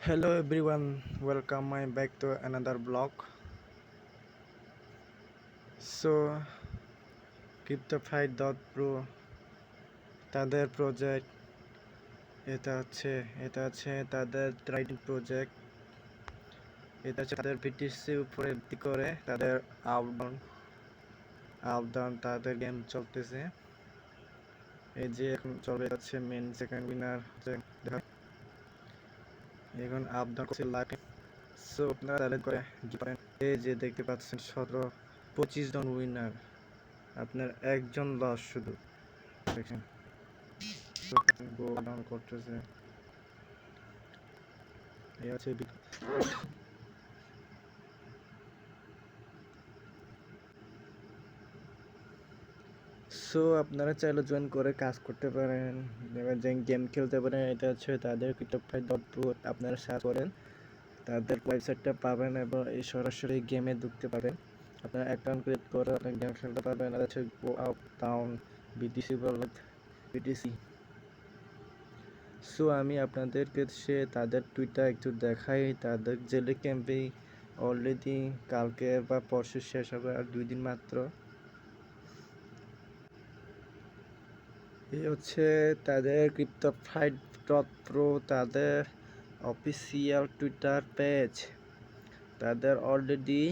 Hello everyone, welcome my back to another blog. So CryptoFight.pro তাদের project এটা হচ্ছে তাদের ট্রাইডিং প্রজেক্ট। এটা হচ্ছে তাদের বিটিসি উপরে ভিত্তি করে তাদের আপ ডাউন তাদের গেম চলতেছে। এই যে এখন চলে যাচ্ছে মেন সেকেন্ড উইনার এখন আপ ডাউন করছে লাইভ। সো আপনারা তাদের করে পারেন। এই যে দেখতে পাচ্ছেন 25 জন উইনার, আপনার একজন লস শুধু দেখেন। গো ডাউন করতেছে এই হচ্ছে সো আপনারা চাইলে জয়েন করে কাজ করতে পারেন, এবার যে গেম খেলতে পারেন। এটা হচ্ছে তাদের CryptoFight.pro, আপনারা সার্চ করেন তাদের ওয়েবসাইটটা পাবেন এবং এই সরাসরি গেমে ঢুকতে পারেন। আপনারা অ্যাকাউন্ট ক্রিয়েট করে আপনার গেম খেলতে পারবেন। আর হচ্ছে go up down BTC BTC. So আমি আপনাদেরকে তাদের টুইটার একটু দেখাই। তাদের জেলে ক্যাম্পে অলরেডি কালকে বা পরশু শেষ হবে, আর 2 দিন মাত্র। এই হচ্ছে তাদের CryptoFight.pro তাদের অফিসিয়াল টুইটার পেজ। তাদের অলরেডি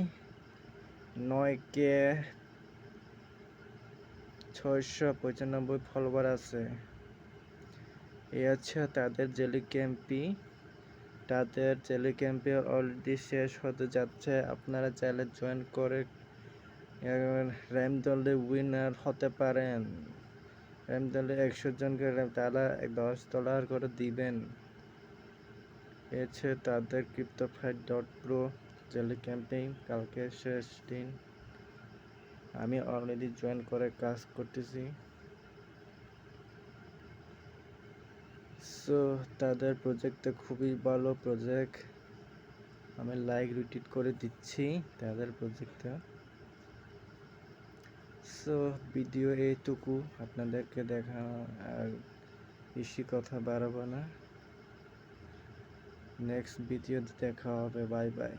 9,695 ফলোয়ার আছে। এই হচ্ছে তাদের জেলি ক্যাম্পি। তাদের জেলি ক্যাম্পে অলরেডি শেষ হতে যাচ্ছে। আপনারা চাইলে জয়েন করে র্যাম দলে উইনার হতে পারেন। র্যাম দলে 100 জনকে তারা $10 করে দিবেন। এছে তাদের CryptoFight.pro জেলি ক্যাম্পেইন কালকে শেষ দিন। আমি অলরেডি জয়েন করে কাজ করতেছি। সো তাদের প্রজেক্টটা খুবই ভালো প্রজেক্ট, আমি লাইক রিটুইট করে দিচ্ছি তাদের প্রজেক্টটা। সো ভিডিও এইটুকু আপনাদেরকে দেখানো, আর বেশি কথা বাড়াবো না। নেক্সট ভিডিওতে দেখা হবে। Bye bye.